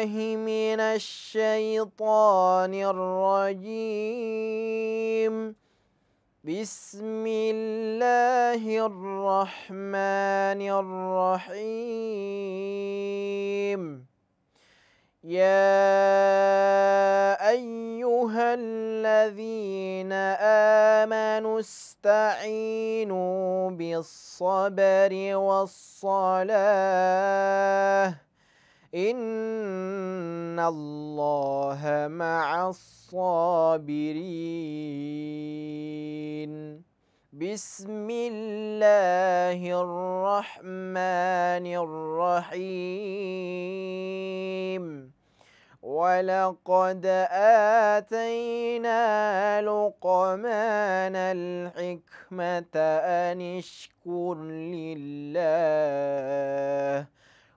بالله من الشيطان الرجيم. بسم الله الرحمن الرحيم. يا أيها الذين آمنوا استعينوا بالصبر والصلاة إن الله مع الصابرين. بسم الله الرحمن الرحيم. ولقد آتينا لقمان الحكمة أن اشكر لله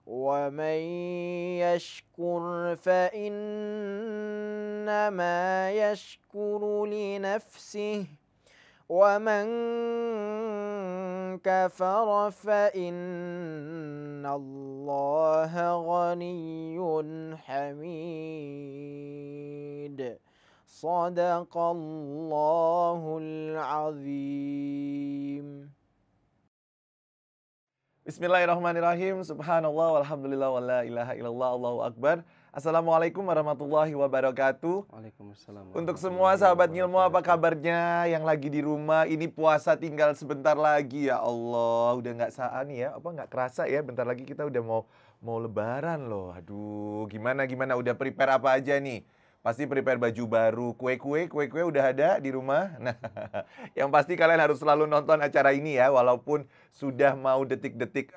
ومن يشكر فإنما يشكر لنفسه ومن كفر فإن الله غني حميد. صدق الله العظيم. Bismillahirrahmanirrahim. Subhanallah walhamdulillah wala ilaha illallah, Allahu akbar. Assalamualaikum warahmatullahi wabarakatuh. Waalaikumsalam. Untuk semua sahabat ngilmu, apa kabarnya yang lagi di rumah? Ini puasa tinggal sebentar lagi, ya Allah. Udah nggak nih ya, nggak kerasa ya. Bentar lagi kita udah mau lebaran loh. Aduh, gimana? Udah prepare apa aja nih? Pasti prepare baju baru, kue-kue udah ada di rumah. Nah, yang pasti kalian harus selalu nonton acara ini ya. Walaupun sudah mau detik-detik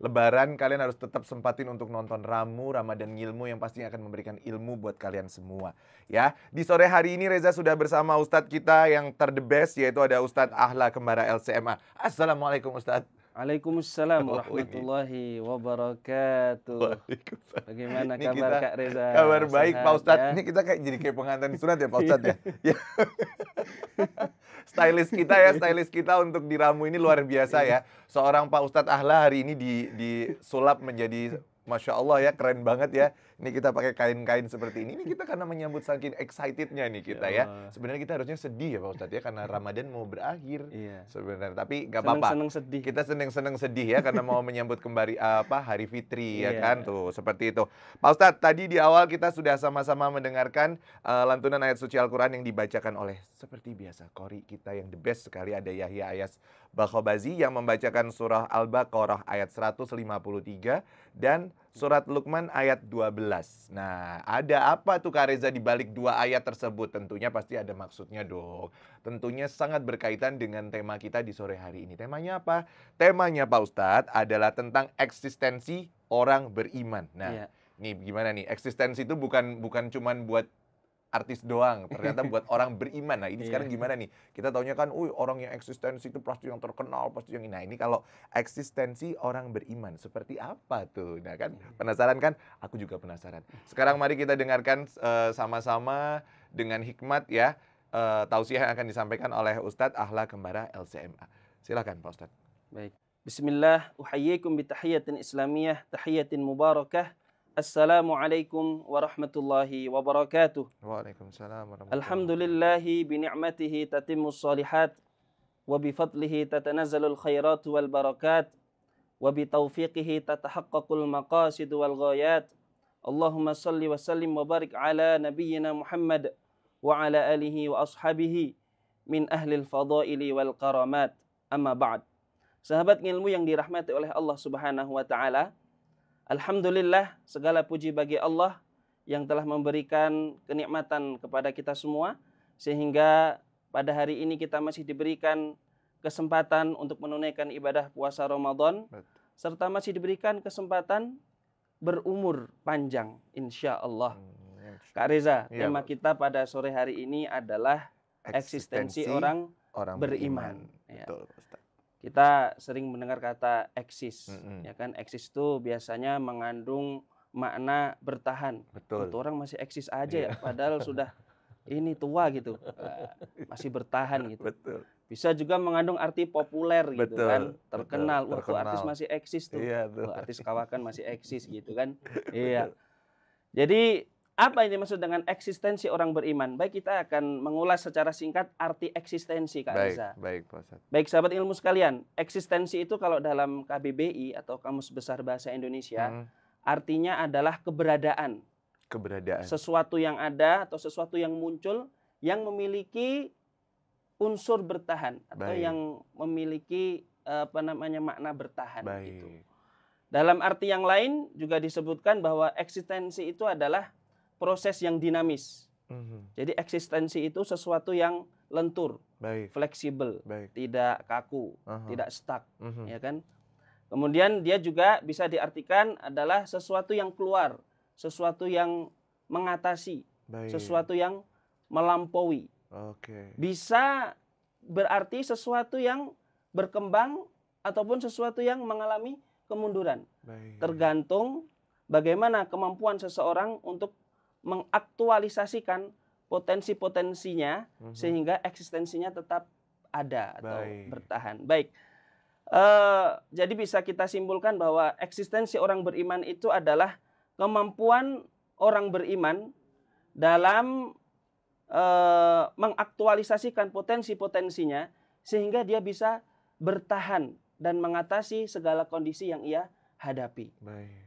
Lebaran, kalian harus tetap sempatin untuk nonton Ramu Ramadan Ngilmu yang pasti akan memberikan ilmu buat kalian semua. Ya, di sore hari ini Reza sudah bersama Ustadz kita yang the best, yaitu ada Ustadz Ahla Kembara LCMA. Assalamualaikum Ustadz. Waalaikumsalam warahmatullahi wabarakatuh. Bagaimana kabar Kak Reza? Kabar baik Sehat, Pak Ustadz. ya? Ini kita kayak jadi kayak pengantin sunat ya Pak Ustadz ya. Ya. Stylist kita untuk di Ramu ini luar biasa ya. Seorang Pak Ustadz Ahla hari ini disulap menjadi Masya Allah ya, keren banget ya. Ini kita pakai kain-kain seperti ini. Ini kita karena menyambut saking excitednya nih kita ya. Sebenarnya kita harusnya sedih ya Pak Ustadz ya, karena Ramadan mau berakhir. Iya. Sebenarnya, tapi nggak apa-apa. Seneng sedih. Kita seneng sedih ya, karena mau menyambut kembali Hari Fitri ya Iya. kan tuh, seperti itu. Pak Ustadz, tadi di awal kita sudah sama-sama mendengarkan lantunan ayat suci Al-Quran yang dibacakan oleh seperti biasa qori kita yang the best sekali, ada Yahya Ayas Bakhobazi yang membacakan surah Al-Baqarah ayat 153 dan surat Luqman ayat 12. Nah, ada apa tuh Kak Reza di balik dua ayat tersebut? Tentunya pasti ada maksudnya dong. Tentunya sangat berkaitan dengan tema kita di sore hari ini. Temanya apa? Temanya Pak Ustadz adalah tentang eksistensi orang beriman. Nah, nih gimana nih? Eksistensi itu bukan cuman buat artis doang, ternyata buat orang beriman. Nah ini sekarang gimana nih? Kita taunya kan, orang yang eksistensi itu pasti yang terkenal, pasti yang ini. Nah ini kalau eksistensi orang beriman, seperti apa tuh? Nah kan, penasaran kan? Aku juga penasaran. Sekarang mari kita dengarkan sama-sama dengan hikmat ya, tausiah yang akan disampaikan oleh Ustadz Ahla Kembara LCMA. Silakan Pak Ustadz. Baik. Bismillah, uhayyikum bitahiyatin islamiyah, tahiyatin mubarakah. Assalamualaikum warahmatullahi wabarakatuh. Waalaikumsalam warahmatullahi wabarakatuh. Alhamdulillahi bini'matihi tatimmus salihat wa bifadlihi tatanazalul khairat wal barakat wa bitaufiqihi tatahaqqaqul maqasid wal ghayat. Allahumma salli wa sallim wa barik ala nabiyyina Muhammad wa ala alihi wa ashabihi min ahlil fadaili wal karamat. Amma ba'd. Sahabat ngilmu yang dirahmati oleh Allah Subhanahu wa taala, alhamdulillah, segala puji bagi Allah yang telah memberikan kenikmatan kepada kita semua, sehingga pada hari ini kita masih diberikan kesempatan untuk menunaikan ibadah puasa Ramadan, serta masih diberikan kesempatan berumur panjang, insya Allah. Kak Reza, tema kita pada sore hari ini adalah eksistensi orang beriman. Betul, Ustaz. Kita sering mendengar kata eksis, ya kan? Eksis itu biasanya mengandung makna bertahan. Betul. Itu orang masih eksis aja ya, padahal sudah ini tua gitu, masih bertahan gitu. Betul. Bisa juga mengandung arti populer gitu. Betul, kan, terkenal. betul, Wah, tuh artis masih eksis tuh. Iya, tuh. Wah, artis kawakan masih eksis gitu kan. Iya. Jadi apa ini maksud dengan eksistensi orang beriman? Baik, kita akan mengulas secara singkat arti eksistensi, Kak Baik, Reza. baik Pak Ustadz. Baik, sahabat ilmu sekalian, eksistensi itu kalau dalam KBBI atau Kamus Besar Bahasa Indonesia, artinya adalah keberadaan. Keberadaan. Sesuatu yang ada atau sesuatu yang muncul yang memiliki unsur bertahan atau Baik. yang memiliki makna bertahan Baik. gitu. Dalam arti yang lain juga disebutkan bahwa eksistensi itu adalah proses yang dinamis. Jadi eksistensi itu sesuatu yang lentur, Baik. fleksibel, Baik. tidak kaku, Aha. tidak stuck, Mhm. ya kan? Kemudian dia juga bisa diartikan adalah sesuatu yang keluar, sesuatu yang mengatasi, Baik. sesuatu yang melampaui. Oke. Bisa berarti sesuatu yang berkembang ataupun sesuatu yang mengalami kemunduran. Baik. Tergantung bagaimana kemampuan seseorang untuk mengaktualisasikan potensi-potensinya sehingga eksistensinya tetap ada atau Baik. bertahan. Baik. Jadi bisa kita simpulkan bahwa eksistensi orang beriman itu adalah kemampuan orang beriman dalam mengaktualisasikan potensi-potensinya sehingga dia bisa bertahan dan mengatasi segala kondisi yang ia hadapi. Baik.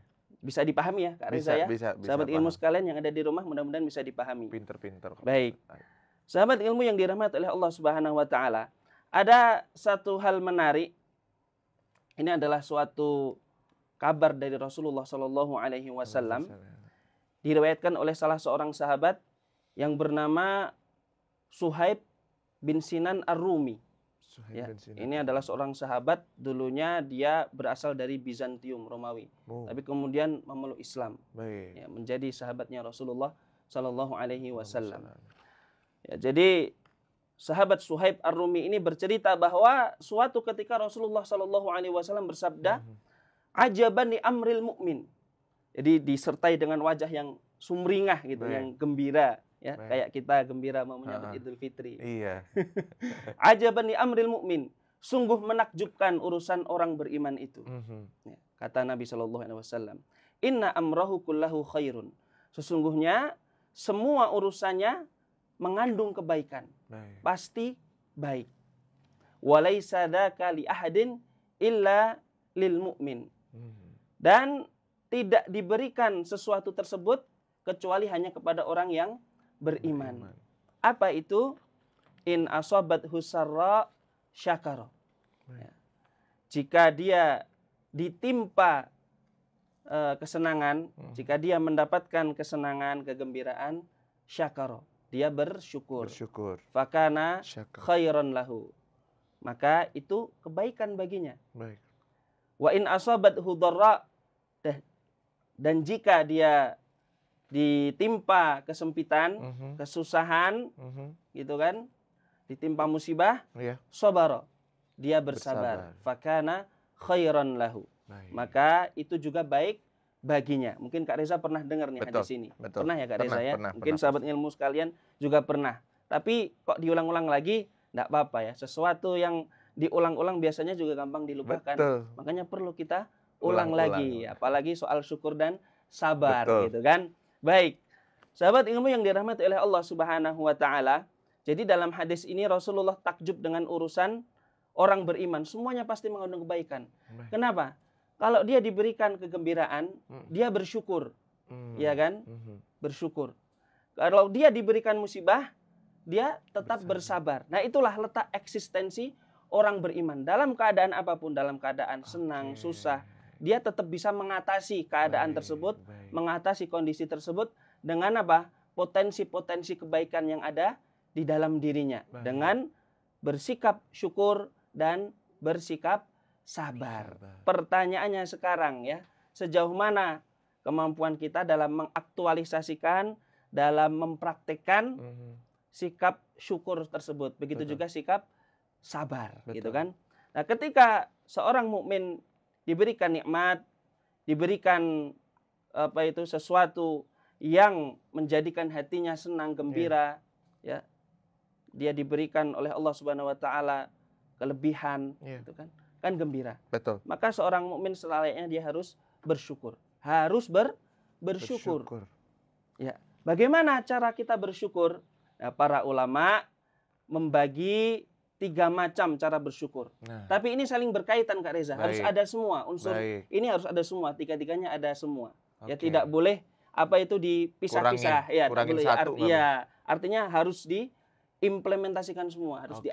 Bisa dipahami ya, Kak Reza ya? Bisa Sahabat ilmu paham. sekalian yang ada di rumah mudah-mudahan bisa dipahami. Pinter-pinter. Baik. Sahabat ilmu yang dirahmati oleh Allah Subhanahu wa taala, ada satu hal menarik. Ini adalah suatu kabar dari Rasulullah Shallallahu alaihi wasallam, diriwayatkan oleh salah seorang sahabat yang bernama Suhaib bin Sinan Ar-Rumi. Ya, ini adalah seorang sahabat, dulunya dia berasal dari Bizantium, Romawi. Tapi kemudian memeluk Islam. Baik. Ya, menjadi sahabatnya Rasulullah Shallallahu alaihi wasallam. Ya, jadi sahabat Suhaib Ar-Rumi ini bercerita bahwa suatu ketika Rasulullah Shallallahu alaihi wasallam bersabda, "Ajaban li amril mu'min." Jadi disertai dengan wajah yang sumringah gitu, Baik. yang gembira. Ya, Baik. kayak kita gembira mau menyambut Idul Fitri. Iya. Ajaban li amril mu'min. Sungguh menakjubkan urusan orang beriman itu. Ya, kata Nabi Shallallahu alaihi wasallam, "Inna amrahu kullahu khairun." Sesungguhnya semua urusannya mengandung kebaikan. Baik. Pasti baik. Walaisa dzaka li ahadin illa lil mu'min. Dan tidak diberikan sesuatu tersebut kecuali hanya kepada orang yang beriman. Apa itu? In asobat husarra syakara. Ya. Jika dia ditimpa kesenangan, jika dia mendapatkan kesenangan, kegembiraan, syakara. Dia bersyukur. Fakana khairan lahu. Maka itu kebaikan baginya. Baik. Wa in asobat hudarra. Dan jika dia ditimpa kesempitan, kesusahan, gitu kan, ditimpa musibah, sabara, dia bersabar. Fakana khairan lahu. Baik. Maka itu juga baik baginya. Mungkin Kak Reza pernah dengar nih hadis ini. Betul. Pernah ya Kak Reza ya? Pernah, Mungkin sahabat ilmu sekalian juga pernah. Tapi kok diulang-ulang lagi, enggak apa-apa ya. Sesuatu yang diulang-ulang biasanya juga gampang dilupakan. Betul. Makanya perlu kita ulang lagi. Apalagi soal syukur dan sabar. Betul. Gitu kan. Baik. Sahabat ilmu yang dirahmati oleh Allah Subhanahu wa taala. Jadi dalam hadis ini Rasulullah takjub dengan urusan orang beriman. Semuanya pasti mengandung kebaikan. Baik. Kenapa? Kalau dia diberikan kegembiraan, dia bersyukur. Ya kan? Bersyukur. Kalau dia diberikan musibah, dia tetap bersabar. Nah, itulah letak eksistensi orang beriman. Dalam keadaan apapun, dalam keadaan senang, susah, dia tetap bisa mengatasi keadaan tersebut, mengatasi kondisi tersebut dengan apa? Potensi-potensi kebaikan yang ada di dalam dirinya. Dengan bersikap syukur dan bersikap sabar. Pertanyaannya sekarang ya, sejauh mana kemampuan kita dalam mengaktualisasikan, dalam mempraktekkan sikap syukur tersebut. Begitu juga sikap sabar, gitu kan? Nah, ketika seorang mukmin diberikan nikmat, diberikan sesuatu yang menjadikan hatinya senang, gembira, ya. Dia diberikan oleh Allah Subhanahu wa taala kelebihan, gitu kan? Kan gembira. Betul. Maka seorang mukmin selayaknya dia harus bersyukur. Harus bersyukur. Ya, bagaimana cara kita bersyukur? Nah, para ulama membagi 3 macam cara bersyukur. Nah, Tapi ini saling berkaitan Kak Reza. Harus baik. ada semua unsur. Baik. Ini harus ada semua. Tiga-tiganya ada semua. Ya, Oke. tidak boleh apa itu dipisah-pisah. Kurangin. Ya, tak Kurangin boleh. satu, nggak Ya, artinya harus diimplementasikan semua, harus Oke.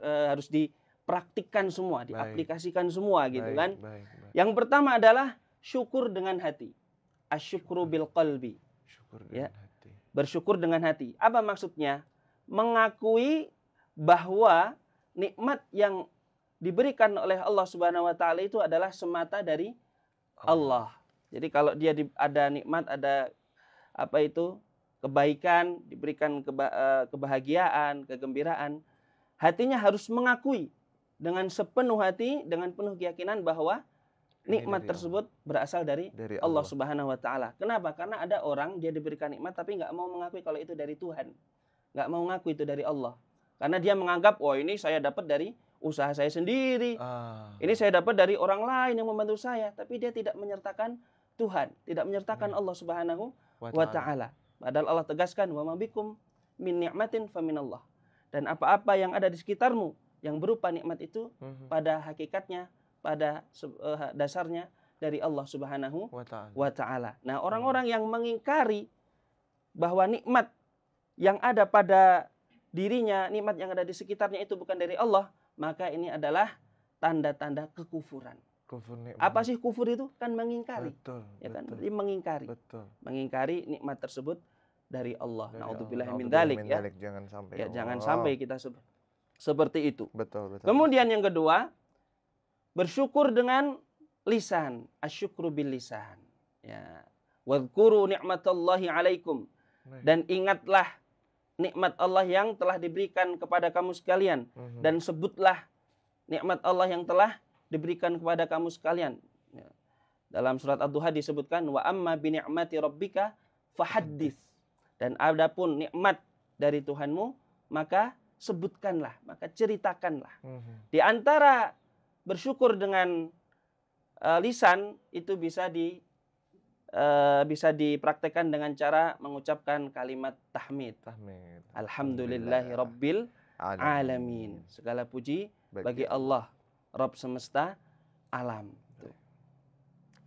harus dipraktikkan semua, Baik. diaplikasikan semua gitu Baik, kan. baik, baik. Yang pertama adalah syukur dengan hati. Asyukru bil qalbi. Syukur Ya. dengan hati. Bersyukur dengan hati. Apa maksudnya? Mengakui bahwa nikmat yang diberikan oleh Allah Subhanahu wa taala itu adalah semata dari Allah. Jadi kalau dia ada nikmat, ada apa itu? Kebaikan, diberikan kebahagiaan, kegembiraan, hatinya harus mengakui dengan sepenuh hati, dengan penuh keyakinan bahwa Ini nikmat dari tersebut berasal dari Dari Allah Subhanahu wa taala. Kenapa? Karena ada orang dia diberikan nikmat tapi nggak mau mengakui kalau itu dari Tuhan. Nggak mau mengaku itu dari Allah. Karena dia menganggap, oh ini saya dapat dari usaha saya sendiri. Ah. Ini saya dapat dari orang lain yang membantu saya. Tapi dia tidak menyertakan Tuhan. Tidak menyertakan Allah Subhanahu wa ta'ala. Padahal Allah tegaskan, wa ma bikum min ni'matin faminallah. Dan apa-apa yang ada di sekitarmu yang berupa nikmat itu pada hakikatnya, pada dasarnya dari Allah Subhanahu wa ta'ala. Nah, orang-orang yang mengingkari bahwa nikmat yang ada pada dirinya, nikmat yang ada di sekitarnya itu bukan dari Allah, maka ini adalah tanda-tanda kekufuran. Kufur nikmat. Apa sih kufur itu? Kan mengingkari. Betul. Ya kan? Betul. Jadi mengingkari. Betul. Mengingkari nikmat tersebut dari Allah. Naudzubillah min Naudzubillah dzalik min ya. dzalik. Jangan sampai. Ya, jangan Allah. sampai kita seperti itu. Betul, betul. Kemudian yang kedua, bersyukur dengan lisan, asyukru bil lisan. Ya. Wadhkuru ni'matallahi 'alaikum. Dan ingatlah nikmat Allah yang telah diberikan kepada kamu sekalian, dan sebutlah nikmat Allah yang telah diberikan kepada kamu sekalian. Ya. Dalam surat Ad-Duha disebutkan, wa amma bi ni'mati rabbika fahaddits. Dan adapun nikmat dari Tuhanmu, maka sebutkanlah, maka ceritakanlah. Di antara bersyukur dengan lisan itu bisa dipraktekkan dengan cara mengucapkan kalimat tahmid. Alhamdulillahi rabbil alamin. Segala puji bagi Allah, Rabb semesta alam.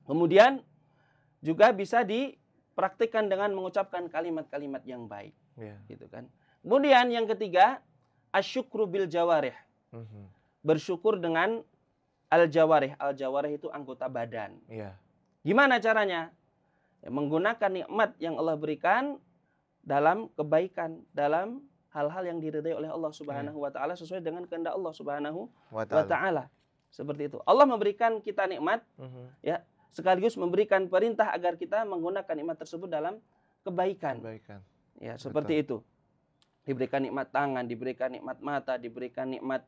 Kemudian juga bisa dipraktikkan dengan mengucapkan kalimat-kalimat yang baik. Gitu kan. Kemudian yang ketiga, asyukru bil jawarih. Bersyukur dengan al-jawarih. Al-jawarih itu anggota badan. Gimana caranya? Ya, menggunakan nikmat yang Allah berikan dalam kebaikan, dalam hal-hal yang diridai oleh Allah Subhanahu wa taala sesuai dengan kehendak Allah Subhanahu wa taala. Seperti itu. Allah memberikan kita nikmat, ya, sekaligus memberikan perintah agar kita menggunakan nikmat tersebut dalam kebaikan. Ya, seperti itu. Diberikan nikmat tangan, diberikan nikmat mata, diberikan nikmat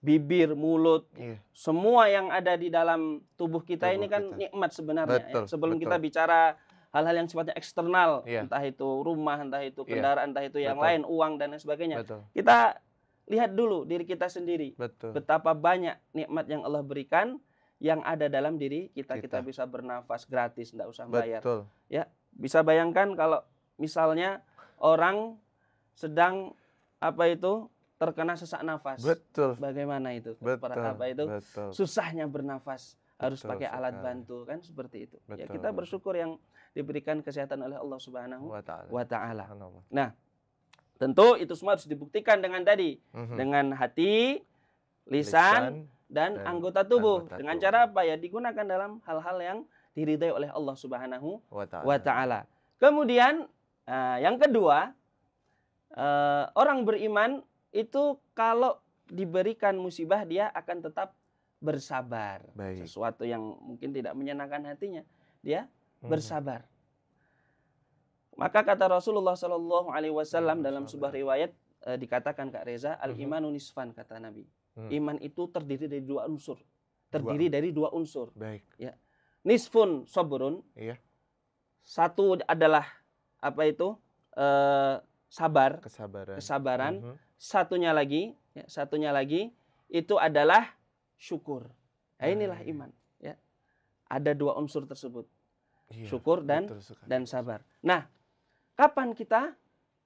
bibir, mulut, semua yang ada di dalam tubuh kita ini kan nikmat sebenarnya. Ya. Sebelum kita bicara hal-hal yang sifatnya eksternal, entah itu rumah, entah itu kendaraan, entah itu yang lain, uang dan lain sebagainya. Kita lihat dulu diri kita sendiri. Betapa banyak nikmat yang Allah berikan yang ada dalam diri kita. Kita bisa bernafas gratis, tidak usah bayar. Ya, bisa bayangkan kalau misalnya orang sedang terkena sesak nafas. Bagaimana itu? Susahnya bernafas, harus pakai alat bantu kan, seperti itu. Ya, kita bersyukur yang diberikan kesehatan oleh Allah Subhanahu wa taala. Nah, tentu itu semua harus dibuktikan dengan tadi, dengan hati, lisan dan anggota tubuh. Dengan cara apa ya? Digunakan dalam hal-hal yang diridai oleh Allah Subhanahu wa taala. Kemudian yang kedua, orang beriman itu kalau diberikan musibah dia akan tetap bersabar. Sesuatu yang mungkin tidak menyenangkan hatinya, dia bersabar. Maka kata Rasulullah Shallallahu Alaihi Wasallam dalam sebuah riwayat dikatakan Kak Reza, al imanu nisfan, kata Nabi. Iman itu terdiri dari dua unsur. Ya. Nisfun sabrun. Satu adalah kesabaran. Satunya lagi itu adalah syukur. Nah, inilah iman. Ya. Ada dua unsur tersebut, syukur dan sabar. Nah, kapan kita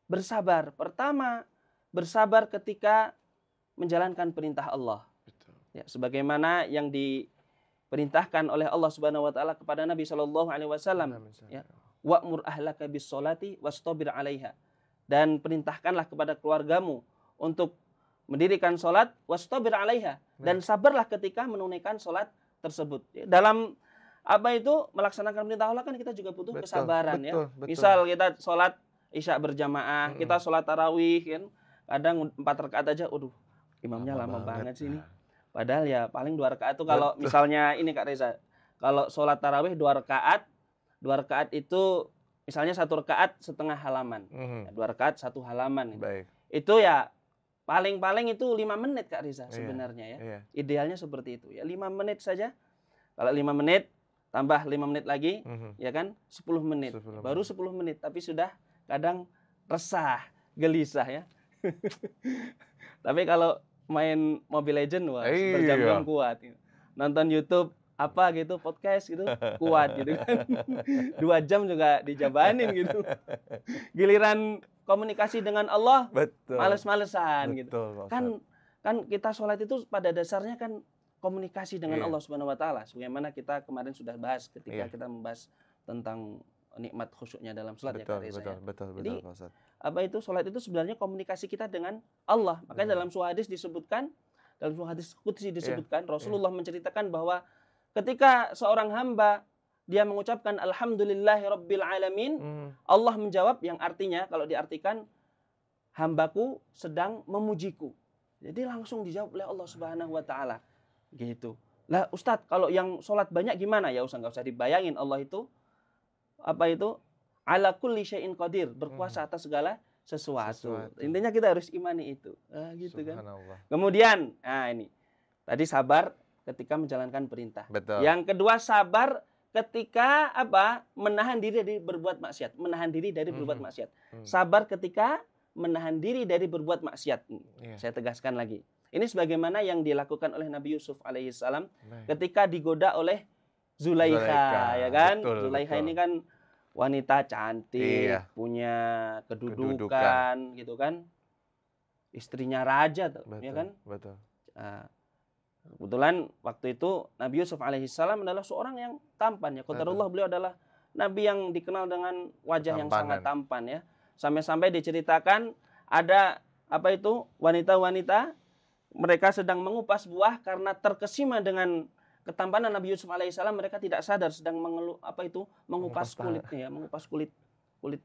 bersabar? Pertama, bersabar ketika menjalankan perintah Allah. Betul. Ya, sebagaimana yang diperintahkan oleh Allah Subhanahu wa taala kepada Nabi Shallallahu alaihi wasallam, ya. Wa'mur ahlaka bis sholati wastabir 'alaiha. Dan perintahkanlah kepada keluargamu untuk mendirikan salat wastabir 'alaiha, dan sabarlah ketika menunaikan salat tersebut. Ya, dalam apa itu melaksanakan perintah Allah kan kita juga butuh kesabaran, ya. Misal kita salat Isya berjamaah, kita salat tarawih kan, kadang 4 rakaat aja, imamnya lama banget sih ini. Padahal ya paling 2 rakaat tuh kalau misalnya ini Kak Reza, kalau sholat tarawih 2 rakaat itu misalnya 1 rakaat setengah halaman, 2 rakaat 1 halaman. Baik. Itu ya paling-paling itu 5 menit Kak Reza sebenarnya, ya. Iya. Idealnya seperti itu, ya 5 menit saja. Kalau 5 menit tambah 5 menit lagi, ya kan 10 menit. Baru 10 menit tapi sudah kadang resah, gelisah, ya. Tapi kalau main Mobile Legend, wah, berjam-jam kuat. Nonton YouTube apa gitu, podcast gitu, kuat gitu kan. 2 jam juga dijabanin gitu. Giliran komunikasi dengan Allah, males-malesan gitu. Kan kita sholat itu pada dasarnya kan komunikasi dengan Allah Subhanahu wa taala. Sebagaimana kita kemarin sudah bahas ketika kita membahas tentang nikmat khusyuknya dalam sholat, ya Kak Reza. Jadi apa itu sholat itu sebenarnya komunikasi kita dengan Allah. Makanya dalam sebuah hadis disebutkan, dalam sebuah hadis qudsi disebutkan, Rasulullah menceritakan bahwa ketika seorang hamba dia mengucapkan alhamdulillahirabbil alamin, Allah menjawab, yang artinya kalau diartikan hambaku sedang memujiku. Jadi langsung dijawab oleh Allah Subhanahu wa taala. Gitu. Lah Ustadz, kalau yang sholat banyak gimana? Ya nggak usah dibayangin, Allah itu apa itu? Ala kulli syai'in qadir, berkuasa atas segala sesuatu. Intinya kita harus imani itu. Gitu kan. Kemudian, ini. Tadi sabar ketika menjalankan perintah. Betul. Yang kedua, sabar ketika apa? Menahan diri dari berbuat maksiat. Menahan diri dari berbuat maksiat. Sabar ketika menahan diri dari berbuat maksiat. Saya tegaskan lagi. Ini sebagaimana yang dilakukan oleh Nabi Yusuf alaihissalam ketika digoda oleh Zulaikha, ya kan? Zulaikha ini kan wanita cantik, punya kedudukan, gitu kan? Istrinya raja tuh, ya kan? Betul. Kebetulan waktu itu Nabi Yusuf alaihissalam adalah seorang yang tampan, ya. Qadarullah, beliau adalah nabi yang dikenal dengan wajah yang sangat tampan, ya. Sampai-sampai diceritakan ada apa itu wanita-wanita, mereka sedang mengupas buah karena terkesima dengan ketampanan Nabi Yusuf alaihissalam, mereka tidak sadar sedang mengupas kulitnya, ya, mengupas kulit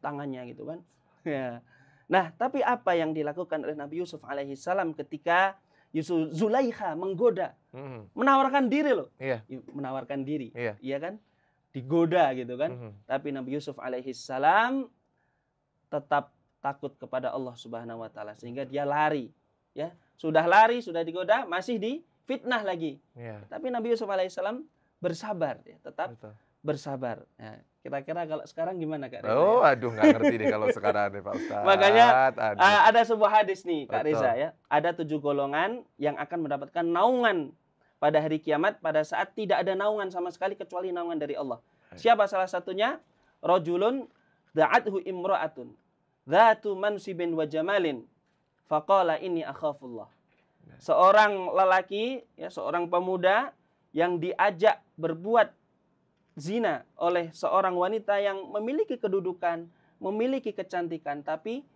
tangannya gitu kan. Ya. Nah, tapi apa yang dilakukan oleh Nabi Yusuf alaihissalam ketika Zulaikha menggoda, menawarkan diri loh, menawarkan diri, iya kan, digoda gitu kan. Tapi Nabi Yusuf alaihissalam tetap takut kepada Allah Subhanahu wa taala sehingga dia lari, ya. Sudah lari, sudah digoda, masih difitnah lagi. Tapi Nabi Yusuf alaihissalam bersabar, ya, tetap bersabar. Nah, kira-kira kalau sekarang gimana Kak Reza? Aduh, nggak ngerti deh kalau sekarang nih Pak Ustadz. Makanya ada sebuah hadis nih Kak Reza, ya. Ada 7 golongan yang akan mendapatkan naungan pada hari kiamat pada saat tidak ada naungan sama sekali kecuali naungan dari Allah. Siapa salah satunya? Rajulun da'athu imra'atun dzatu mansibin wa jamalin faqala inni akhafullah. Seorang lelaki, ya, seorang pemuda yang diajak berbuat zina oleh seorang wanita yang memiliki kedudukan, memiliki kecantikan, tapi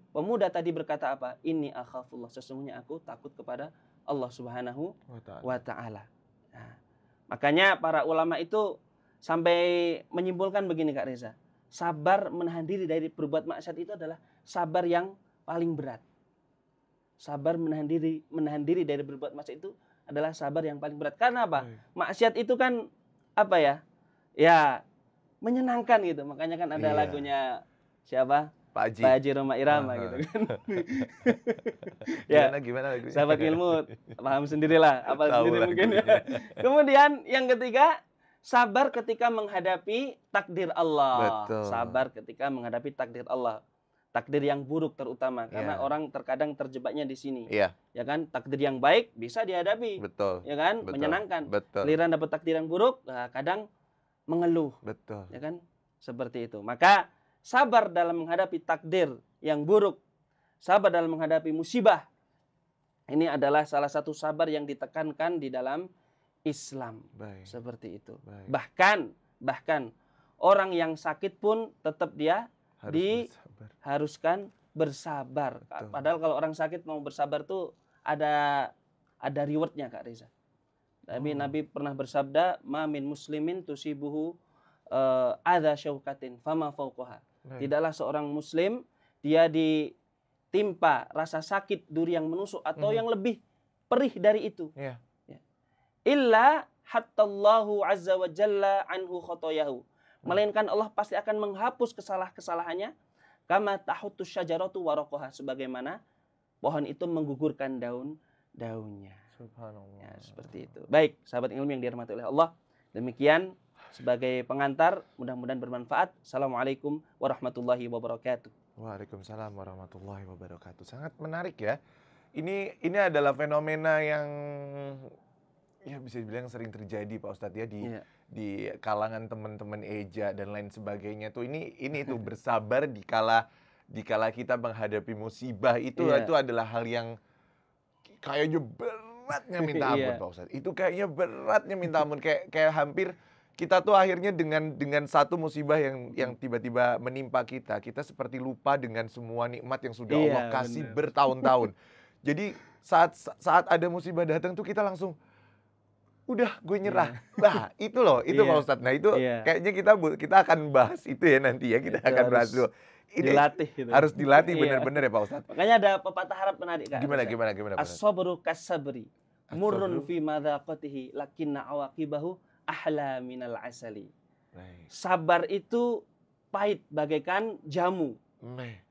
pemuda tadi berkata apa? Inni akhafullah, sesungguhnya aku takut kepada Allah Subhanahu wa taala. Nah, makanya para ulama itu sampai menyimpulkan begini Kak Reza. Sabar menahan diri dari berbuat maksiat itu adalah sabar yang paling berat. Sabar menahan diri dari berbuat maksiat itu adalah sabar yang paling berat. Karena apa? Maksiat itu kan apa ya? Ya, menyenangkan gitu. Makanya kan ada lagunya siapa? Pak Haji Roma Irama gitu kan. Ya, gimana lagunya? Sahabat ilmu paham sendirilah, apal sendiri mungkin ya. Kemudian yang ketiga, sabar ketika menghadapi takdir Allah. Betul. Sabar ketika menghadapi takdir Allah. Takdir yang buruk terutama, karena orang terkadang terjebaknya di sini. Ya kan, takdir yang baik bisa dihadapi. Betul. Ya kan, menyenangkan. Betul. Giliran dapat takdir yang buruk, kadang mengeluh. Betul. Ya kan, seperti itu. Maka sabar dalam menghadapi takdir yang buruk, sabar dalam menghadapi musibah. Ini adalah salah satu sabar yang ditekankan di dalam Islam. Baik. Seperti itu. Baik. Bahkan orang yang sakit pun tetap dia Harus bersabar. diharuskan bersabar. Betul. Padahal kalau orang sakit mau bersabar tuh ada rewardnya, Kak Reza. Tapi Nabi pernah bersabda, "Ma min muslimin tusibuhu adza syaukatin fama fauqaha." Baik. Tidaklah seorang muslim dia ditimpa rasa sakit duri yang menusuk atau yang lebih perih dari itu. Iya. Ya. Illa hattallahu azza wa jalla anhu khotoyahu. Melainkan Allah pasti akan menghapus kesalahannya. Kama tahuttus syajaratu waraqaha, sebagaimana pohon itu menggugurkan daunnya. Subhanallah. Ya, seperti itu. Baik, sahabat ilmu yang dirahmati oleh Allah. Demikian sebagai pengantar, mudah-mudahan bermanfaat. Assalamualaikum warahmatullahi wabarakatuh. Waalaikumsalam warahmatullahi wabarakatuh. Sangat menarik ya. Ini adalah fenomena yang ya bisa dibilang sering terjadi Pak Ustadz ya di kalangan teman-teman Eja dan lain sebagainya tuh. Ini tuh bersabar dikala kita menghadapi musibah itu adalah hal yang kayaknya beratnya minta ampun Pak Ustadz. Itu kayaknya beratnya minta ampun, kayak hampir kita tuh akhirnya dengan satu musibah yang tiba-tiba menimpa kita seperti lupa dengan semua nikmat yang sudah Allah kasih bertahun-tahun. Jadi saat ada musibah datang tuh kita langsung udah gue nyerah. Nah, itu loh, itu Pak Ustadz. Nah, itu kayaknya kita akan bahas itu ya nanti ya, kita akan bahas dulu. Ini dilatih gitu. Harus dilatih benar-benar ya Pak Ustadz. Makanya ada pepatah Arab menarik, Kak. Gimana? As-sabru kas-sabri. Murrun fi madaqatihi lakinna awaqibahu ahla minal asali. Sabar itu pahit bagaikan jamu.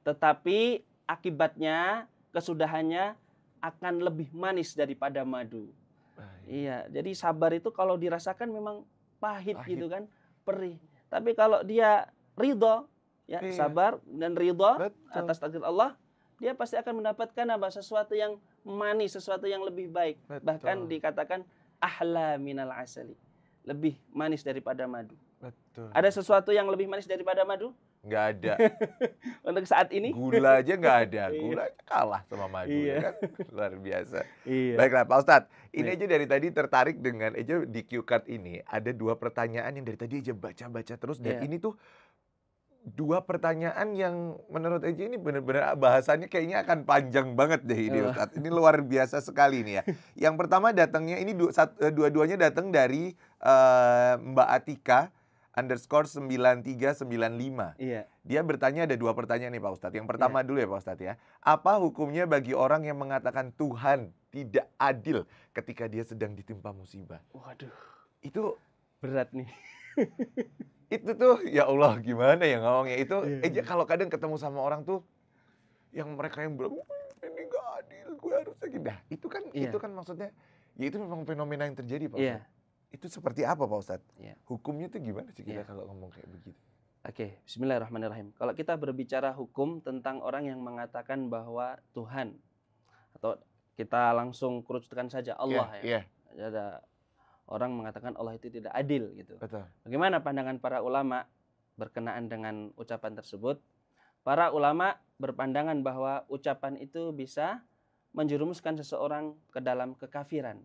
Tetapi akibatnya, kesudahannya akan lebih manis daripada madu. Iya, jadi sabar itu kalau dirasakan memang pahit gitu kan, perih. Tapi kalau dia ridho, ya sabar dan ridho atas takdir Allah, dia pasti akan mendapatkan sesuatu yang manis, sesuatu yang lebih baik. Bahkan dikatakan ahla minal asali, lebih manis daripada madu. Betul. Ada sesuatu yang lebih manis daripada madu? Nggak ada. Untuk saat ini? Gula aja nggak ada. Gula kalah sama madu ya kan? Luar biasa. Baiklah Pak Ustadz, ini aja dari tadi tertarik dengan aja di cue card ini. Ada 2 pertanyaan yang dari tadi aja baca-baca terus. Dan ini tuh 2 pertanyaan yang menurut aja ini benar-benar bahasannya kayaknya akan panjang banget deh ini Ustadz. Ini luar biasa sekali nih ya. Yang pertama datangnya ini dua-duanya datang dari Mbak Atika _9395. Dia bertanya, ada 2 pertanyaan nih Pak Ustadz. Yang pertama dulu ya Pak Ustadz ya. Apa hukumnya bagi orang yang mengatakan Tuhan tidak adil ketika dia sedang ditimpa musibah? Waduh. Itu berat nih. Itu tuh ya Allah gimana ya ngomongnya. Itu kalau kadang ketemu sama orang tuh yang mereka yang bilang ini gak adil, gue harusnya gini. Nah, itu kan maksudnya ya itu memang fenomena yang terjadi Pak Ustadz. Itu seperti apa Pak Ustadz? Hukumnya tuh gimana sih kita kalau ngomong kayak begitu? Oke, bismillahirrahmanirrahim. Kalau kita berbicara hukum tentang orang yang mengatakan bahwa Tuhan, atau kita langsung kerucutkan saja Allah ada orang mengatakan Allah itu tidak adil gitu. Betul. Bagaimana pandangan para ulama berkenaan dengan ucapan tersebut? Para ulama berpandangan bahwa ucapan itu bisa menjerumuskan seseorang ke dalam kekafiran.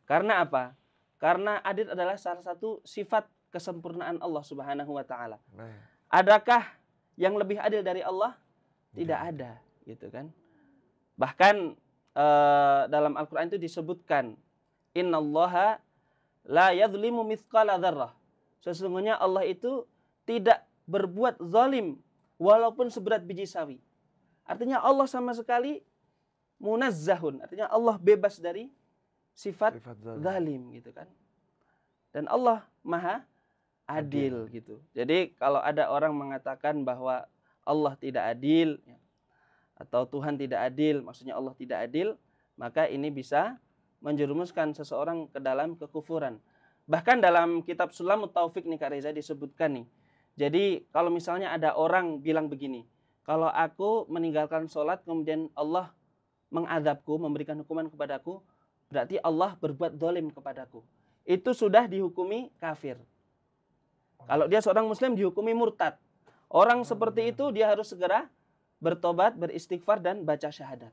Karena apa? Karena adil adalah salah satu sifat kesempurnaan Allah Subhanahu wa taala. Adakah yang lebih adil dari Allah? Tidak ada, gitu kan? Bahkan dalam Al-Qur'an itu disebutkan, innallaha la yadhlimu mithqala dzarrah. Sesungguhnya Allah itu tidak berbuat zalim walaupun seberat biji sawi. Artinya Allah sama sekali munazzahun, artinya Allah bebas dari sifat zalim gitu kan. Dan Allah Maha adil gitu. Jadi kalau ada orang mengatakan bahwa Allah tidak adil atau Tuhan tidak adil, maksudnya Allah tidak adil, maka ini bisa menjerumuskan seseorang ke dalam kekufuran. Bahkan dalam kitab Sulamut Taufik nih Kak Reza disebutkan nih. Jadi kalau misalnya ada orang bilang begini, kalau aku meninggalkan sholat kemudian Allah mengadabku, memberikan hukuman kepadaku, berarti Allah berbuat zalim kepadaku. Itu sudah dihukumi kafir. Kalau dia seorang muslim dihukumi murtad. Orang seperti itu dia harus segera bertobat, beristighfar dan baca syahadat.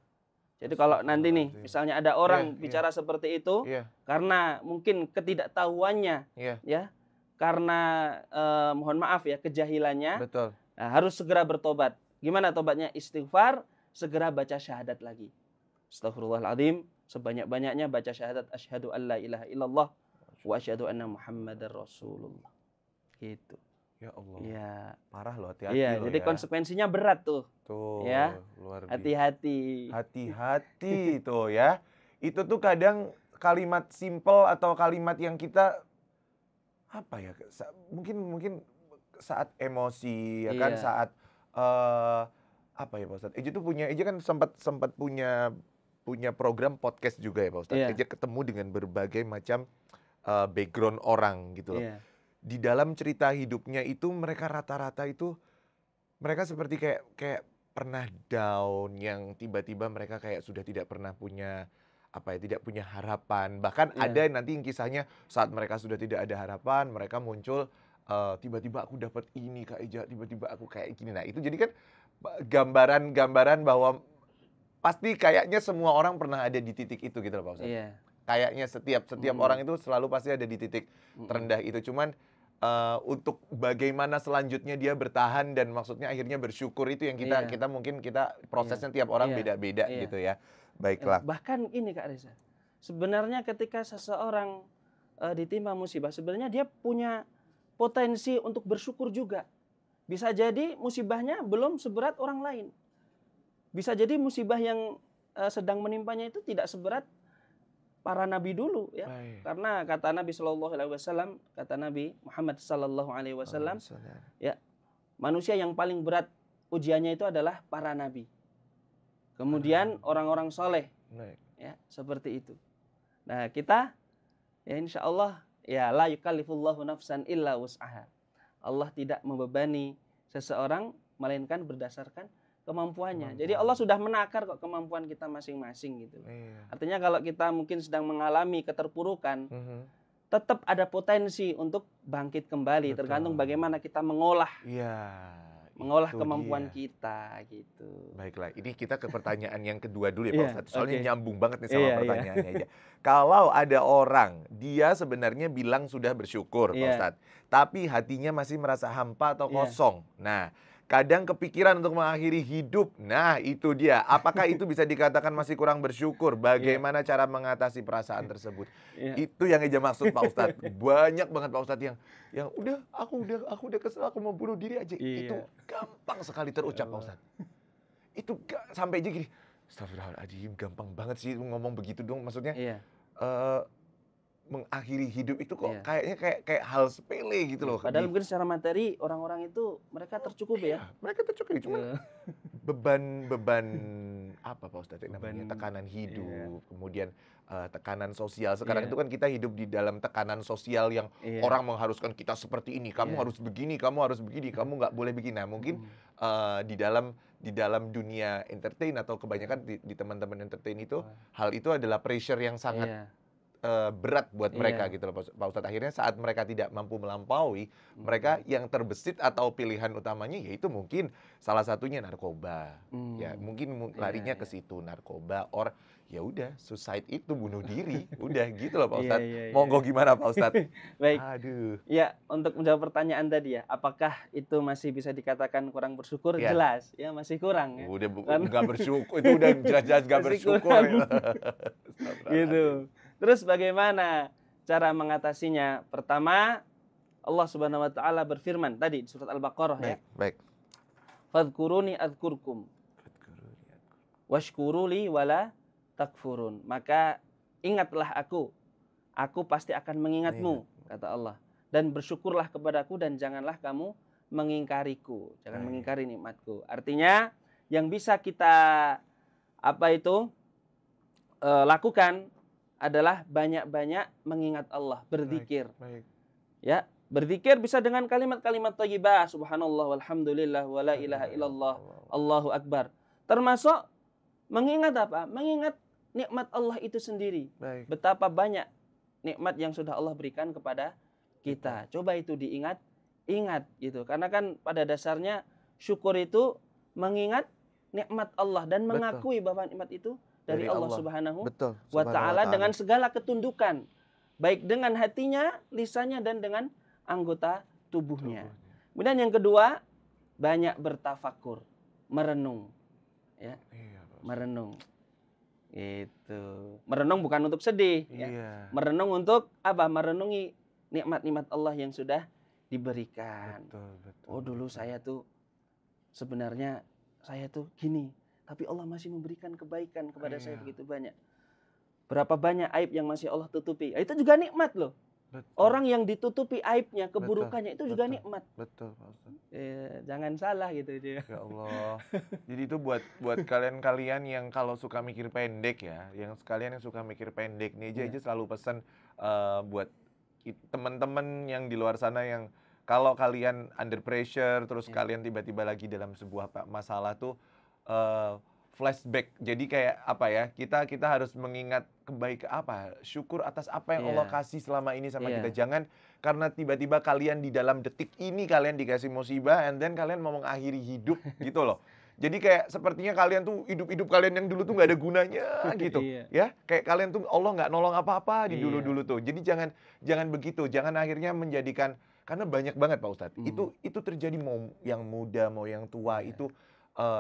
Jadi kalau nanti nih misalnya ada orang bicara seperti itu karena mungkin ketidaktahuannya ya, karena mohon maaf ya kejahilannya. Betul. Nah, harus segera bertobat. Gimana tobatnya? Istighfar, segera baca syahadat lagi. Astagfirullahaladzim, sebanyak-banyaknya baca syahadat asyhadu an la ilaha illallah wa asyhadu anna muhammadar rasulullah. Gitu. Ya Allah. Ya. Parah loh, hati-hati Iya, loh jadi ya. konsekuensinya berat tuh. Tuh, ya. Luar biasa. Hati-hati. Hati-hati tuh ya. Itu tuh kadang kalimat simple atau kalimat yang kita apa ya? Mungkin saat emosi ya kan, saat apa ya Pak Ustadz? Eja tuh kan sempat punya program podcast juga ya Pak Ustadz. Eja ketemu dengan berbagai macam background orang gitu loh. Di dalam cerita hidupnya itu mereka rata-rata itu mereka seperti kayak pernah down, yang tiba-tiba mereka kayak sudah tidak pernah punya tidak punya harapan. Bahkan ada nanti yang kisahnya saat mereka sudah tidak ada harapan, mereka muncul tiba-tiba aku dapat ini Kak Eja, tiba-tiba aku kayak gini. Nah, itu jadi kan gambaran bahwa pasti kayaknya semua orang pernah ada di titik itu gitu loh Pak Ustadz. Kayaknya setiap orang itu selalu pasti ada di titik terendah itu. Cuman untuk bagaimana selanjutnya dia bertahan dan maksudnya akhirnya bersyukur itu yang kita mungkin prosesnya tiap orang beda-beda gitu ya. Baiklah. Bahkan ini Kak Reza, sebenarnya ketika seseorang ditimpa musibah, sebenarnya dia punya potensi untuk bersyukur juga. Bisa jadi musibahnya belum seberat orang lain. Bisa jadi musibah yang sedang menimpanya itu tidak seberat para nabi dulu ya. Karena kata Nabi Shallallahu Alaihi Wasallam, kata Nabi Muhammad Sallallahu Alaihi Wasallam, ya manusia yang paling berat ujiannya itu adalah para nabi. Kemudian orang-orang soleh, ya seperti itu. Nah kita ya insya Allah ya la yukallifullahu nafsan illa wus'aha. Allah tidak membebani seseorang melainkan berdasarkan kemampuannya. Jadi Allah sudah menakar kok kemampuan kita masing-masing gitu. Artinya kalau kita mungkin sedang mengalami keterpurukan, tetap ada potensi untuk bangkit kembali. Tergantung bagaimana kita mengolah kemampuan kita gitu. Baiklah, ini kita ke pertanyaan yang kedua dulu ya Pak Ustadz. Soalnya nyambung banget nih sama pertanyaannya aja. Kalau ada orang, dia sebenarnya bilang sudah bersyukur Pak Ustadz, tapi hatinya masih merasa hampa atau kosong. Nah, kadang kepikiran untuk mengakhiri hidup. Nah, itu dia. Apakah itu bisa dikatakan masih kurang bersyukur? Bagaimana cara mengatasi perasaan tersebut? Itu yang Eja maksud Pak Ustadz. Banyak banget Pak Ustadz yang aku udah kesel, aku mau bunuh diri aja. Itu gampang sekali terucap Pak Ustadz. Itu sampai aja gini, astagfirullahaladzim, gampang banget sih ngomong begitu dong. Maksudnya mengakhiri hidup itu kok kayaknya kayak hal sepele gitu loh. Padahal mungkin secara materi orang-orang itu mereka tercukupi ya. Mereka tercukupi, cuma beban apa Pak Ustadz namanya, tekanan hidup, kemudian tekanan sosial. Sekarang itu kan kita hidup di dalam tekanan sosial yang orang mengharuskan kita seperti ini, kamu harus begini, kamu harus begini, kamu nggak boleh begini. Nah, mungkin di dalam dunia entertain atau kebanyakan di teman-teman entertain itu hal itu adalah pressure yang sangat berat buat mereka gitu loh Pak Ustadz. Akhirnya saat mereka tidak mampu melampaui, mereka yang terbesit atau pilihan utamanya yaitu mungkin salah satunya narkoba. Ya, mungkin larinya ke situ, narkoba, ya udah suicide itu bunuh diri, udah gitu loh Pak Ustadz. Monggo gimana Pak Ustadz? Baik. Aduh. Ya, untuk menjawab pertanyaan tadi ya, apakah itu masih bisa dikatakan kurang bersyukur? Jelas, ya masih kurang ya. Udah nggak bersyukur, itu udah jelas-jelas nggak bersyukur. Gitu. Terus bagaimana cara mengatasinya? Pertama, Allah Subhanahu wa taala berfirman tadi di surat Al-Baqarah ya. Baik. Fadhkuruni adzkurkum. Washkuruli wala takfurun. Maka ingatlah aku pasti akan mengingatmu, kata Allah. Dan bersyukurlah kepadaku dan janganlah kamu mengingkariku, jangan mengingkari nikmatku. Artinya yang bisa kita lakukan adalah banyak-banyak mengingat Allah, berzikir. Ya, berzikir bisa dengan kalimat-kalimat thayyibah, subhanallah walhamdulillah wala ilaha illallah, Allahu akbar. Termasuk mengingat apa? Mengingat nikmat Allah itu sendiri. Betapa banyak nikmat yang sudah Allah berikan kepada kita. Coba itu diingat ingat gitu. Karena kan pada dasarnya syukur itu mengingat nikmat Allah dan Betul. mengakui bahwa nikmat itu dari Allah Subhanahu Betul. wa ta'ala dengan segala ketundukan, baik dengan hatinya, lisannya, dan dengan anggota tubuhnya. Kemudian yang kedua, banyak bertafakur, merenung, ya, Iya, Pak Ustadz. merenung. Itu merenung bukan untuk sedih, ya. Iya. Merenung untuk apa? Merenungi nikmat-nikmat Allah yang sudah diberikan. Betul, betul. Oh, dulu saya tuh sebenarnya saya tuh gini, tapi Allah masih memberikan kebaikan kepada saya Iya. begitu banyak. Berapa banyak aib yang masih Allah tutupi. Itu juga nikmat loh. Betul. Orang yang ditutupi aibnya, keburukannya, itu juga betul. nikmat. Betul, Pak Ustadz. Jangan salah gitu dia. Ya Allah. Jadi itu buat kalian-kalian yang kalau suka mikir pendek ya, yang sekalian yang suka mikir pendek nih aja selalu pesan buat teman-teman yang di luar sana yang kalau kalian under pressure terus kalian tiba-tiba lagi dalam sebuah masalah tuh flashback. Jadi kayak apa ya? Kita harus mengingat syukur atas apa yang Allah kasih selama ini sama kita. Jangan karena tiba-tiba kalian di dalam detik ini kalian dikasih musibah and then kalian mau mengakhiri hidup gitu loh. Jadi kayak sepertinya kalian tuh hidup kalian yang dulu tuh nggak ada gunanya gitu. Ya, kayak kalian tuh Allah nggak nolong apa-apa di dulu-dulu tuh. Jadi jangan begitu. Jangan akhirnya menjadikan, karena banyak banget Pak Ustadz. Itu terjadi mau yang muda mau yang tua itu.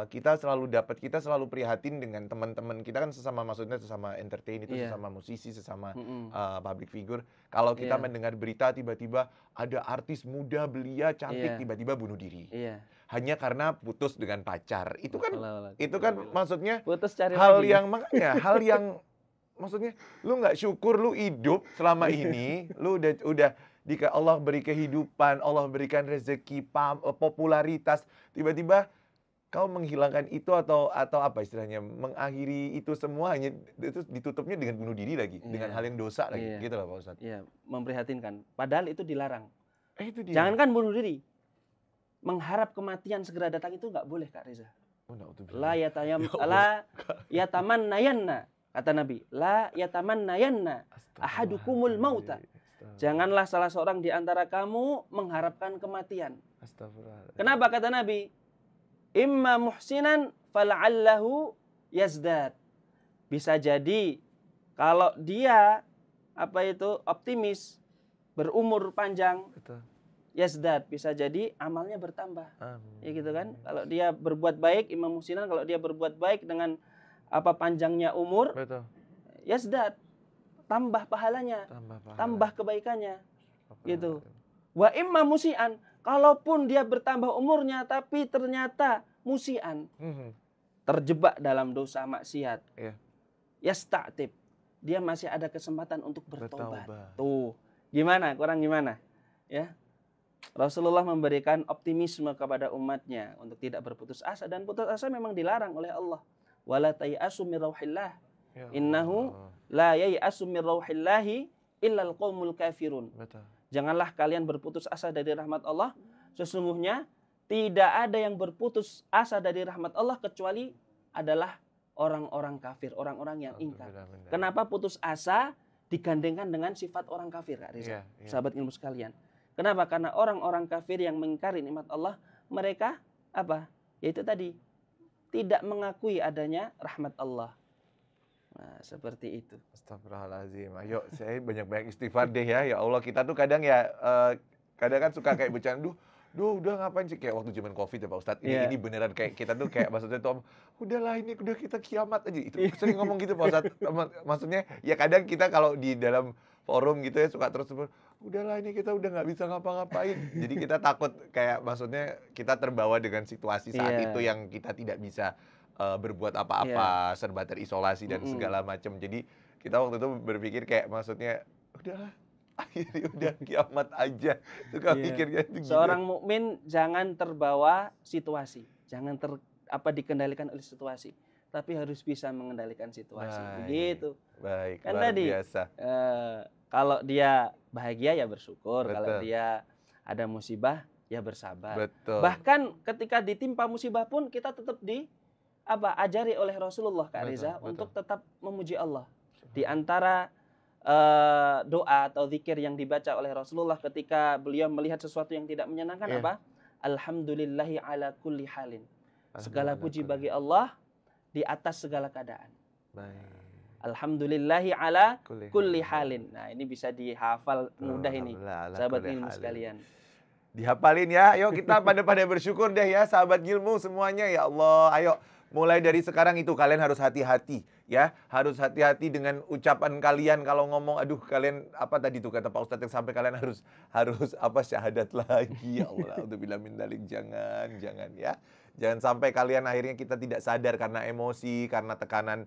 Kita selalu prihatin dengan teman-teman kita kan maksudnya sesama entertain itu sesama musisi, sesama public figure. Kalau kita mendengar berita tiba-tiba ada artis muda belia cantik tiba-tiba bunuh diri. Hanya karena putus dengan pacar. Itu kan maksudnya putus cari hal lagi. yang makanya hal yang maksudnya lu nggak syukur lu hidup selama ini, lu udah Allah beri kehidupan, Allah berikan rezeki, popularitas, tiba-tiba kau menghilangkan itu atau apa istilahnya, mengakhiri itu semua hanya itu ditutupnya dengan bunuh diri lagi, dengan hal yang dosa lagi, gitu loh Pak Ustadz. Iya, memprihatinkan. Padahal itu dilarang. Itu dia. Jangankan bunuh diri, mengharap kematian segera datang itu nggak boleh Kak Reza. La yatamannayanna, kata Nabi. La yatamannayanna ahadukumul mauta. Janganlah salah seorang di antara kamu mengharapkan kematian. Kenapa kata Nabi? Imma muhsinan fal'allahu yazdad. Bisa jadi kalau dia optimis, berumur panjang, yazdad, bisa jadi amalnya bertambah. Ya gitu kan? Kalau dia berbuat baik, imma muhsinan, kalau dia berbuat baik dengan panjangnya umur, yazdad, tambah pahalanya, tambah kebaikannya. Gitu. Wa imma musian, kalaupun dia bertambah umurnya tapi ternyata musian, terjebak dalam dosa maksiat, yasta'tib, dia masih ada kesempatan untuk bertobat. Tuh, gimana? Kurang gimana? Ya, Rasulullah memberikan optimisme kepada umatnya untuk tidak berputus asa, dan putus asa memang dilarang oleh Allah. Wala tayasu min rauhillah, innahu la yayasu min rauhillahi illal qaumul kafirun. Janganlah kalian berputus asa dari rahmat Allah. Sesungguhnya tidak ada yang berputus asa dari rahmat Allah kecuali adalah orang-orang kafir, orang-orang yang ingkar. Kenapa putus asa digandengkan dengan sifat orang kafir, Kak Riza? Sahabat ilmu sekalian. Kenapa? Karena orang-orang kafir yang mengingkari nikmat Allah, mereka apa? Yaitu tadi, tidak mengakui adanya rahmat Allah. Nah, seperti itu. Astagfirullahaladzim. Ayo, saya banyak-banyak istighfar deh ya. Ya Allah, kita tuh kadang kadang kan suka kayak bercanda, udah ngapain sih, kayak waktu zaman Covid ya Pak Ustadz. Ini beneran kayak kita tuh kayak maksudnya tuh, udahlah ini udah kita kiamat aja. Itu sering ngomong gitu Pak Ustadz. Maksudnya ya kadang kita kalau di dalam forum gitu ya suka terus udahlah ini kita udah nggak bisa ngapa-ngapain. Jadi kita takut kayak maksudnya kita terbawa dengan situasi saat itu yang kita tidak bisa berbuat apa-apa, serba terisolasi dan segala macam. Jadi kita waktu itu berpikir kayak maksudnya udahlah, akhirnya udah kiamat aja. Suka pikirnya itu gitu. Seorang mukmin jangan terbawa situasi, jangan dikendalikan oleh situasi, tapi harus bisa mengendalikan situasi. Begitu. Baik, kan luar tadi biasa. Kalau dia bahagia ya bersyukur, kalau dia ada musibah ya bersabar. Betul. Bahkan ketika ditimpa musibah pun kita tetap ajari oleh Rasulullah Kak Reza untuk tetap memuji Allah. Di antara doa atau zikir yang dibaca oleh Rasulullah ketika beliau melihat sesuatu yang tidak menyenangkan Iya. apa? Alhamdulillahi ala kulli halin. Segala Alhamdulillah, puji kulli bagi hal. Allah di atas segala keadaan. Baik. Alhamdulillahi ala Kulli kulli halin. halin. Nah, ini bisa dihafal mudah ini, Alhamdulillah ala sahabat kulli ilmu halin. sekalian. Dihafalin ya. Ayo kita pada bersyukur deh ya sahabat Gilmu semuanya ya Allah. Ayo mulai dari sekarang itu kalian harus hati-hati ya. Harus hati-hati dengan ucapan kalian kalau ngomong aduh kalian apa tadi tuh kata Pak Ustadz yang sampai kalian harus apa syahadat lagi ya Allah. Auzubillahi min dzalik. Jangan ya. Jangan sampai kalian akhirnya kita tidak sadar karena emosi, karena tekanan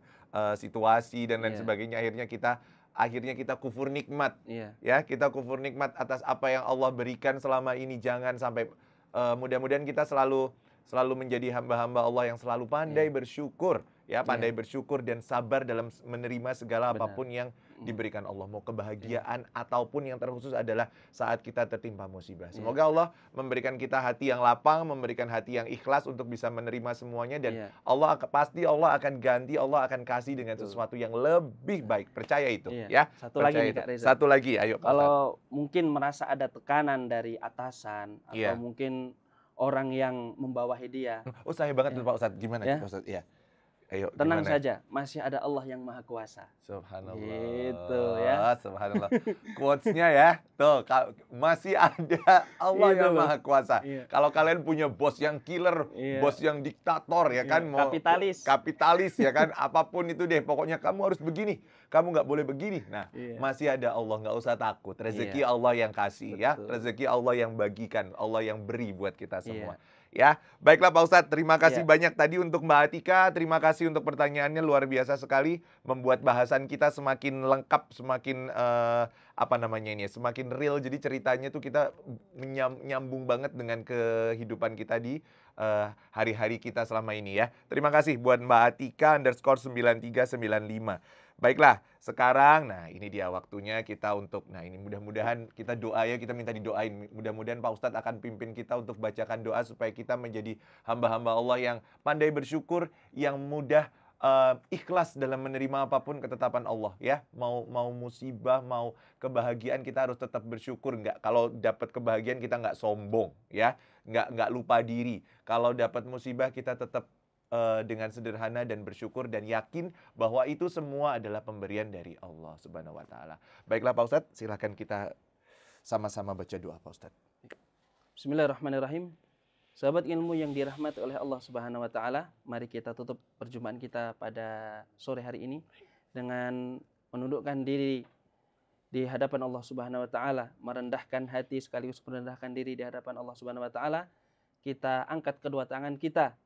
situasi dan lain Iya. sebagainya akhirnya kita kufur nikmat. Iya. Ya, kita kufur nikmat atas apa yang Allah berikan selama ini. Jangan sampai mudah-mudahan kita selalu menjadi hamba-hamba Allah yang selalu pandai bersyukur, ya, pandai bersyukur dan sabar dalam menerima segala Benar. apapun yang diberikan Allah. Mau kebahagiaan ataupun yang terkhusus adalah saat kita tertimpa musibah. Semoga Allah memberikan kita hati yang lapang, memberikan hati yang ikhlas untuk bisa menerima semuanya dan pasti Allah akan ganti, Allah akan kasih dengan sesuatu yang lebih baik. Percaya itu, ya. Satu lagi nih, Kak Reza. Satu lagi, ayo. Kalau mungkin merasa ada tekanan dari atasan atau Iya. mungkin orang yang membawahi dia, Oh, saya banget tuh Pak Ustadz. Gimana Ya. Pak Ustadz? Iya. Ayo, tenang gimana? saja, masih ada Allah yang Maha Kuasa. Subhanallah. Gitu ya. Subhanallah. Quotes-nya ya. Tuh, masih ada Allah Itu yang loh. Maha Kuasa. Iya. Kalau kalian punya bos yang killer, Iya. bos yang diktator ya kan, mau kapitalis ya kan, apapun itu deh, pokoknya kamu harus begini, kamu nggak boleh begini. Nah, masih ada Allah, nggak usah takut. Rezeki Allah yang kasih ya, rezeki Allah yang bagikan, Allah yang beri buat kita semua. Ya, baiklah Pak Ustadz, terima kasih banyak tadi untuk Mbak Atika, terima kasih untuk pertanyaannya, luar biasa sekali, membuat bahasan kita semakin lengkap, semakin semakin real. Jadi ceritanya tuh kita nyambung banget dengan kehidupan kita di hari-hari kita selama ini ya. Terima kasih buat Mbak Atika _9395. Baiklah, sekarang ini dia waktunya kita untuk, ini mudah-mudahan kita doa ya, kita minta didoain. Mudah-mudahan Pak Ustadz akan pimpin kita untuk bacakan doa supaya kita menjadi hamba-hamba Allah yang pandai bersyukur, yang mudah ikhlas dalam menerima apapun ketetapan Allah ya. Mau musibah, mau kebahagiaan, kita harus tetap bersyukur. Kalau dapat kebahagiaan kita nggak sombong ya, nggak lupa diri. Kalau dapat musibah kita tetap dengan sederhana dan bersyukur dan yakin bahwa itu semua adalah pemberian dari Allah Subhanahu wa taala. Baiklah Pak Ustadz, silakan kita sama-sama baca doa Pak Ustadz. Bismillahirrahmanirrahim. Sahabat ilmu yang dirahmati oleh Allah Subhanahu wa taala, mari kita tutup perjumpaan kita pada sore hari ini dengan menundukkan diri di hadapan Allah Subhanahu wa taala, merendahkan hati sekaligus merendahkan diri di hadapan Allah Subhanahu wa taala. Kita angkat kedua tangan kita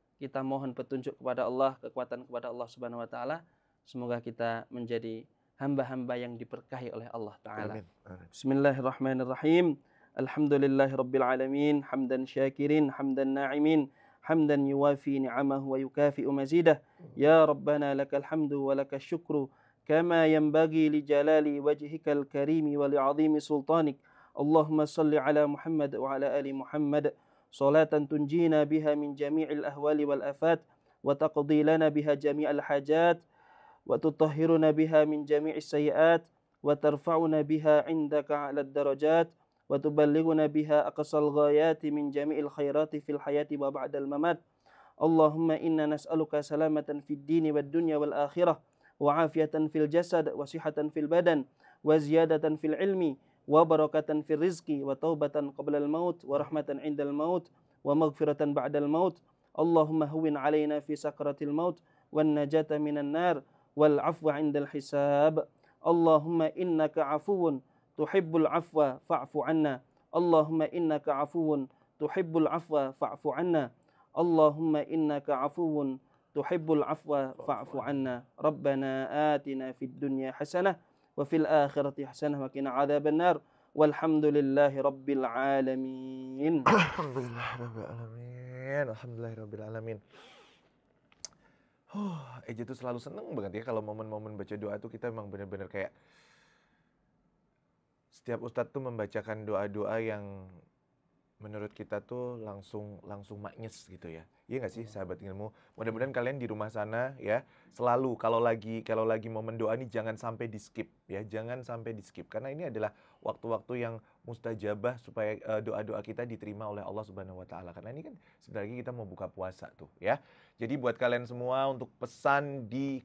mohon petunjuk kepada Allah, kekuatan kepada Allah Subhanahu wa taala. Semoga kita menjadi hamba-hamba yang diberkahi oleh Allah taala. Bismillahirrahmanirrahim. Alhamdulillahirabbil alamin, hamdan syakirin, hamdan na'imin, hamdan yuwafi ni'amahu wa yukafi'u mazidah. Ya Rabbana lakal hamdu wa lakal syukru kama yanbaghi li jalali wajhikal karimi wa li'azimi sultanik. Allahumma salli ala Muhammad wa ala ali Muhammad. صلاة تنجينا بها من جميع الأهوال والآفات وتقضي لنا بها جميع الحاجات وتطهرنا بها من جميع السيئات وترفعنا بها عندك على الدرجات وتبلغنا بها أقصى الغايات من جميع الخيرات في الحياة وبعد الممات. اللهم إنا نسألك سلامة في الدين والدنيا والآخرة وعافية في الجسد وصحة في البدن وزيادة في العلم وبركة في الرزق وتوبة قبل الموت ورحمة عند الموت ومغفرة بعد الموت. اللهم هون علينا في سكرة الموت والنجاة من النار والعفو عند الحساب. اللهم إنك عفو تحب العفو فاعف عنا. اللهم إنك عفو تحب العفو فاعف عنا. اللهم إنك عفو تحب العفو فاعف عنا. ربنا آتنا في الدنيا حسنة وفي الآخرة حسنة وقنا عذاب النار والحمد لله رب العالمين. Alhamdulillahirabbil alamin. Eja tuh selalu seneng banget ya kalau momen-momen baca doa tuh kita emang benar-benar kayak setiap ustadz tuh membacakan doa-doa yang menurut kita tuh langsung maknyes gitu ya. Iya nggak sih sahabat ilmu? Mudah-mudahan kalian di rumah sana ya selalu kalau lagi momen doa nih jangan sampai di skip ya, jangan sampai di skip karena ini adalah waktu-waktu yang mustajabah supaya doa-doa kita diterima oleh Allah Subhanahu wa taala. Karena ini kan sebenarnya kita mau buka puasa tuh ya. Jadi buat kalian semua untuk pesan di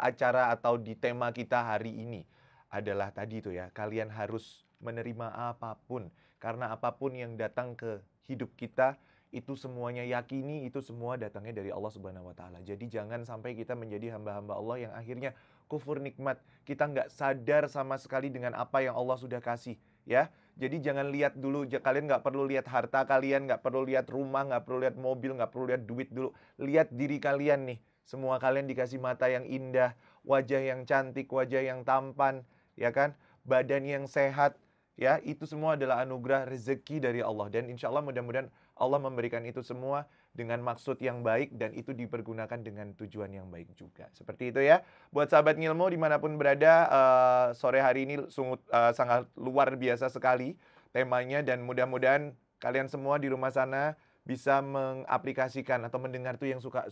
acara atau di tema kita hari ini adalah tadi tuh ya, kalian harus menerima apapun. Karena apapun yang datang ke hidup kita, itu semuanya yakini, itu semua datangnya dari Allah Subhanahu wa taala. Jadi jangan sampai kita menjadi hamba-hamba Allah yang akhirnya kufur nikmat. Kita nggak sadar sama sekali dengan apa yang Allah sudah kasih, ya. Jadi jangan lihat dulu, kalian nggak perlu lihat harta kalian, nggak perlu lihat rumah, nggak perlu lihat mobil, nggak perlu lihat duit dulu. Lihat diri kalian nih. Semua kalian dikasih mata yang indah, wajah yang cantik, wajah yang tampan, ya kan? Badan yang sehat. Ya, itu semua adalah anugerah rezeki dari Allah. Dan insya Allah mudah-mudahan Allah memberikan itu semua dengan maksud yang baik dan itu dipergunakan dengan tujuan yang baik juga. Seperti itu ya. Buat sahabat ngilmu dimanapun berada, sore hari ini sangat luar biasa sekali temanya. Dan mudah-mudahan kalian semua di rumah sana bisa mengaplikasikan atau mendengar tuh yang suka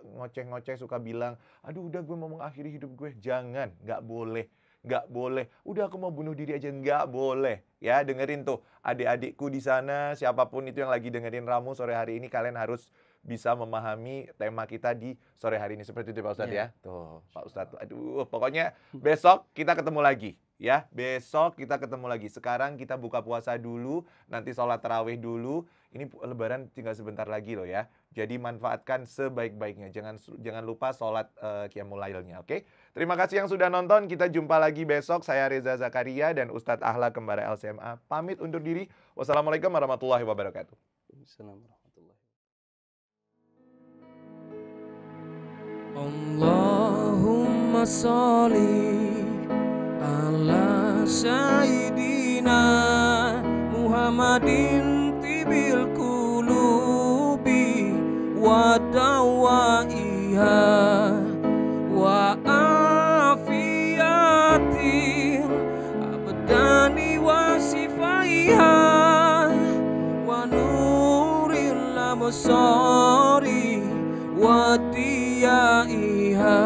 ngoceh-ngoceh, suka bilang, aduh udah gue mau mengakhiri hidup gue. Jangan, nggak boleh. Nggak boleh, udah aku mau bunuh diri aja, nggak boleh. Ya, dengerin tuh adik-adikku di sana, siapapun itu yang lagi dengerin Ramu sore hari ini, kalian harus bisa memahami tema kita di sore hari ini. Seperti itu Pak Ustadz ya. Tuh, Pak Ustadz, aduh, pokoknya besok kita ketemu lagi. Ya, besok kita ketemu lagi. Sekarang kita buka puasa dulu, nanti sholat tarawih dulu. Ini Lebaran tinggal sebentar lagi loh ya. Jadi manfaatkan sebaik-baiknya. Jangan lupa sholat Qiyamul Lailnya, oke? Terima kasih yang sudah nonton. Kita jumpa lagi besok. Saya Reza Zakaria dan Ustadz Ahla Kembara LCMA. Pamit undur diri. Wassalamualaikum warahmatullahi wabarakatuh. Allahumma sholli ala sayyidina Muhammadin tibil qulubi wa dawaiha wa afiyatin abdani wa sifaiha wa nuril absari wa diyaiha